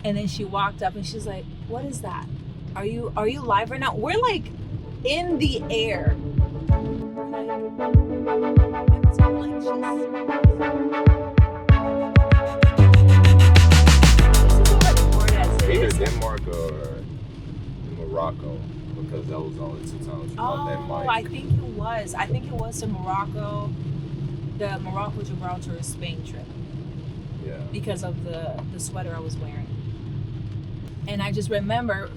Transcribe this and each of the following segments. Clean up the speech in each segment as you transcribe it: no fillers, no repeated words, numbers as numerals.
And then she walked up and she's like, what is that? Are you live right now? We're like in the air. Either Denmark or Morocco, because that was the only two times you got that mic. I think it was to Morocco, the Morocco, Gibraltar, Spain trip. Yeah. Because of the sweater I was wearing. And I just remember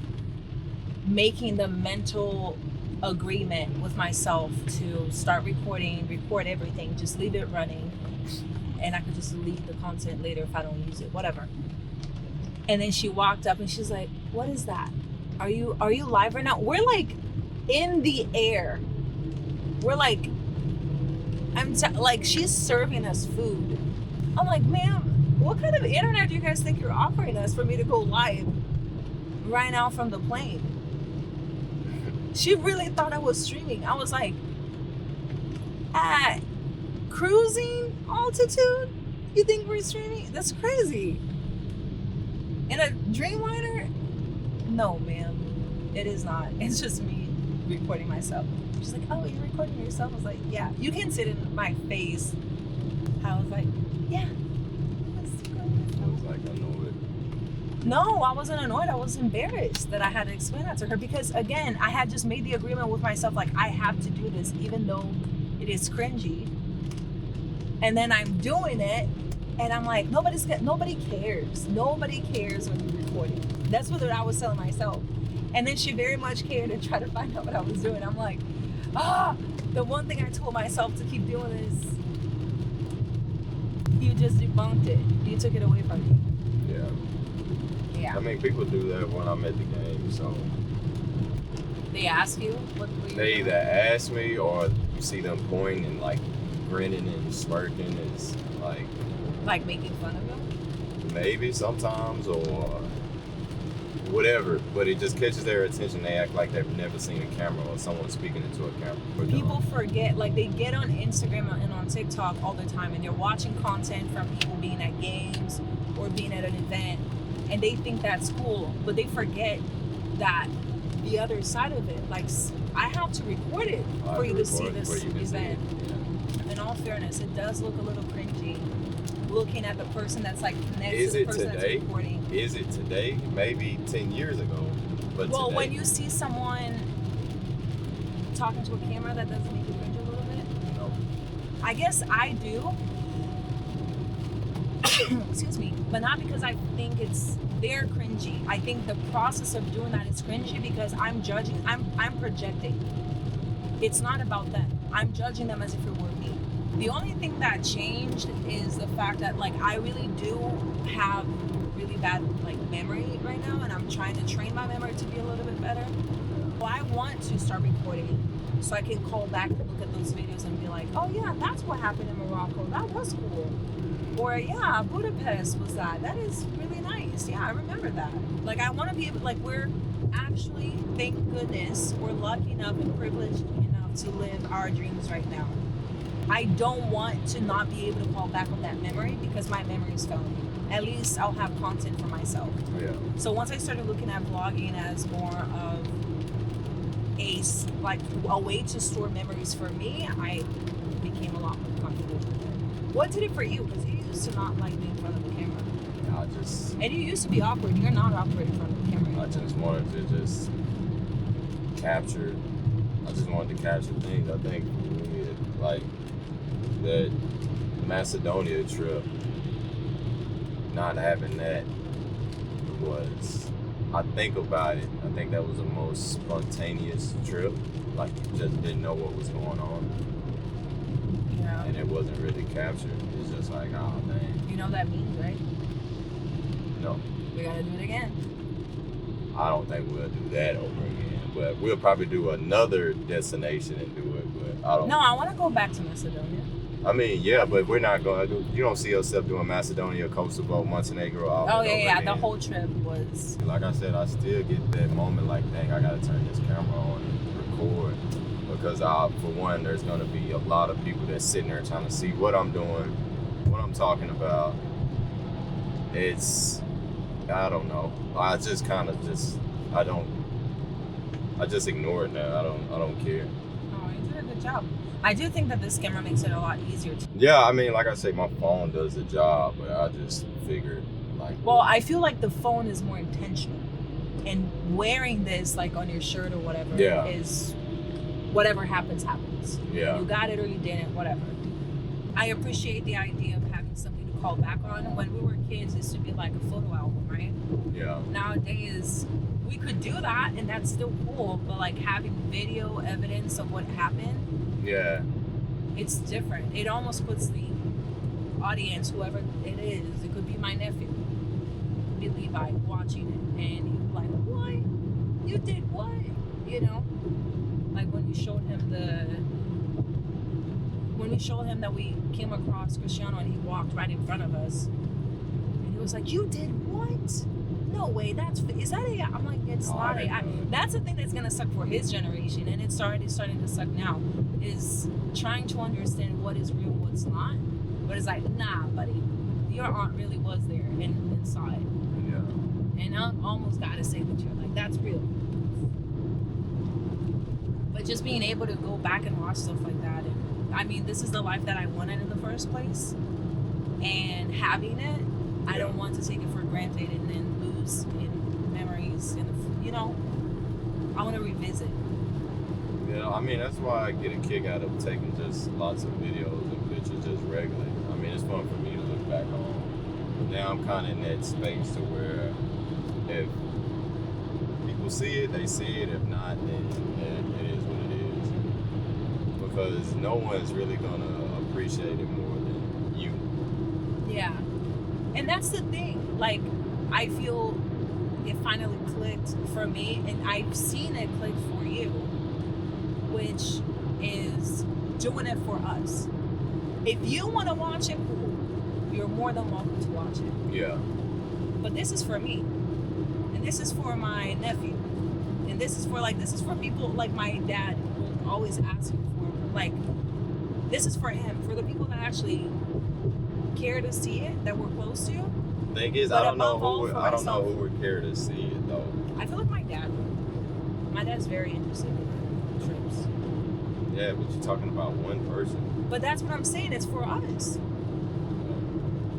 making the mental agreement with myself to start recording, record everything, just leave it running, and I could just delete the content later if I don't use it, whatever. And then she walked up and she's like, what is that? Are you live right now? We're like in the air. We're like, like she's serving us food. I'm like, ma'am, what kind of internet do you guys think you're offering us for me to go live right now from the plane? She really thought I was streaming. I was like, at cruising altitude? You think we're streaming? That's crazy. In a Dreamliner? No, ma'am. It is not. It's just me recording myself. She's like, oh, you're recording yourself? I was like, yeah. You can see it in my face. I was like, yeah. I was like annoyed. No, I wasn't annoyed. I was embarrassed that I had to explain that to her because, again, I had just made the agreement with myself, like, I have to do this even though it is cringy. And then I'm doing it, and I'm like, nobody cares. Nobody cares when you're recording. That's what I was telling myself. And then she very much cared and tried to find out what I was doing. I'm like, the one thing I told myself to keep doing is, you just debunked it. You took it away from me. Yeah. I mean, people do that when I'm at the game, so. They ask you? They either ask me or you see them pointing and like grinning and smirking. It's like. Like making fun of them? Maybe sometimes or whatever, but it just catches their attention. They act like they've never seen a camera or someone speaking into a camera. People forget, like they get on Instagram and on TikTok all the time and they're watching content from people being at games or being at an event and they think that's cool, but they forget that the other side of it, like I have to record it for you to see this event. Yeah. In all fairness, it does look a little cringy looking at the person that's like next to the person that's recording. Is it today? Maybe 10 years ago. But well, today. When you see someone talking to a camera, that doesn't make you cringe a little bit? No. I guess I do. Excuse me. But not because I think they're cringy. I think the process of doing that is cringy because I'm judging, I'm projecting. It's not about them. I'm judging them as if it were me. The only thing that changed is the fact that like I really do have really bad like memory right now, and I'm trying to train my memory to be a little bit better. Well, I want to start recording so I can call back and look at those videos and be like, oh yeah, that's what happened in Morocco. That was cool. Or yeah, Budapest was that. That is really nice. Yeah, I remember that. Like I want to be able, like we're actually, thank goodness, we're lucky enough and privileged enough to live our dreams right now. I don't want to not be able to call back on that memory because my memory is failing. At least I'll have content for myself. Yeah. So once I started looking at vlogging as more of a way to store memories for me, I became a lot more comfortable with it. What did it for you? Because you used to not like being in front of the camera. And you used to be awkward. You're not awkward in front of the camera. I just wanted to just capture. I just wanted to capture things. I think like that Macedonia trip, not having that was, I think about it, I think that was the most spontaneous trip. Like you just didn't know what was going on. Yeah. And it wasn't really captured. It's just like, oh dang. You know what that means, right? No. We gotta do it again. I don't think we'll do that over again. But we'll probably do another destination and do it. But I don't. No, I want to go back to Macedonia. I mean, yeah, but we're not going to do. You don't see yourself doing Macedonia, Kosovo, Montenegro. Oh yeah. The whole trip was. Like I said, I still get that moment like, dang, I got to turn this camera on and record because for one, there's going to be a lot of people that's sitting there trying to see what I'm doing, what I'm talking about. It's I don't know. I just kind of I just ignore it now. I don't care. Oh, you did a good job. I do think that this camera makes it a lot easier to. Yeah, I mean, like I say, my phone does the job, but I just figured like. Well, I feel like the phone is more intentional, and wearing this like on your shirt or whatever is whatever happens. Yeah. You got it or you didn't, whatever. I appreciate the idea of having something to call back on. When we were kids, this would be like a photo album, right? Yeah. Nowadays, we could do that, and that's still cool. But like having video evidence of what happened, it's different. It almost puts the audience, whoever it is, it could be my nephew, it could be Levi, watching it, and he's like, "What? You did what?" You know, like when we showed him that we came across Cristiano and he walked right in front of us, and he was like, "You did what? No way, is that AI?" I'm like, it's not AI. That's the thing that's gonna suck for his generation, and it's starting to suck now, is trying to understand what is real, what's not. But it's like, nah, buddy, your aunt really was there and saw it. Yeah. And I almost gotta say that you're like, that's real. But just being able to go back and watch stuff like that, and I mean, this is the life that I wanted in the first place, and having it, I don't want to take it for granted and then lose in memories, and you know, I want to revisit. Yeah, I mean, that's why I get a kick out of taking just lots of videos and pictures just regularly. I mean, it's fun for me to look back on. Now I'm kind of in that space to where if people see it, they see it. If not, then it is what it is. Because no one's really going to appreciate it more than you. Yeah. And that's the thing. Like, I feel it finally clicked for me, and I've seen it click for you, which is doing it for us. If you want to watch it, cool. You're more than welcome to watch it. Yeah. But this is for me, and this is for my nephew, and this is for people like my dad who always asking for, like, this is for him, for the people that actually care to see it, that we're close to. Thing is, I don't know who would care to see it though. I feel like my dad would. My dad's very interested in trips. Yeah, but you're talking about one person. But that's what I'm saying. It's for us.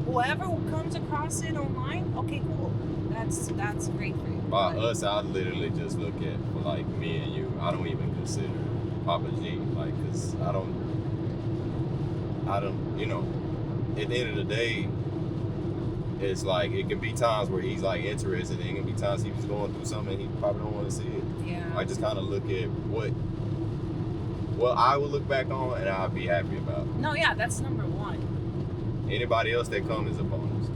Whoever comes across it online, okay, cool. That's great for you. By us, I literally just look at for like me and you. I don't even consider Papa G, like, cause I don't. You know. At the end of the day, it's like it can be times where he's like interested, and it can be times he's going through something and he probably don't want to see it. Yeah. I just kind of look at what I would look back on and I'd be happy about. No, yeah, that's number one. Anybody else that comes is a bonus.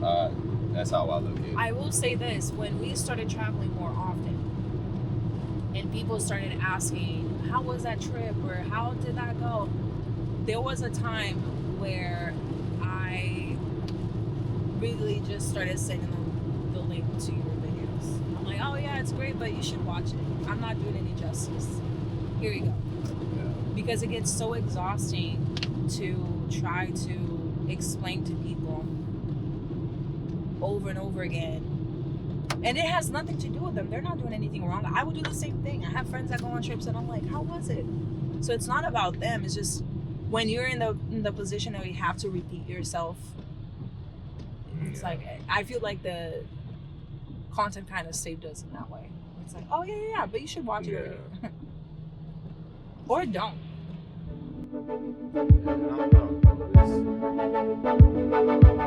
That's how I look at it. I will say this: when we started traveling more often, and people started asking, "How was that trip?" or "How did that go?" There was a time where I really just started sending them the link to your videos. I'm like, "Oh yeah, it's great, but you should watch it. I'm not doing any justice. Here you go." Yeah. Because it gets so exhausting to try to explain to people over and over again. And it has nothing to do with them. They're not doing anything wrong. I would do the same thing. I have friends that go on trips and I'm like, "How was it?" So it's not about them. It's just when you're in the position that you have to repeat yourself, it's like, I feel like the content kind of saved us in that way. It's like, "Oh yeah, but you should watch it already." Or don't. Yeah, I don't know.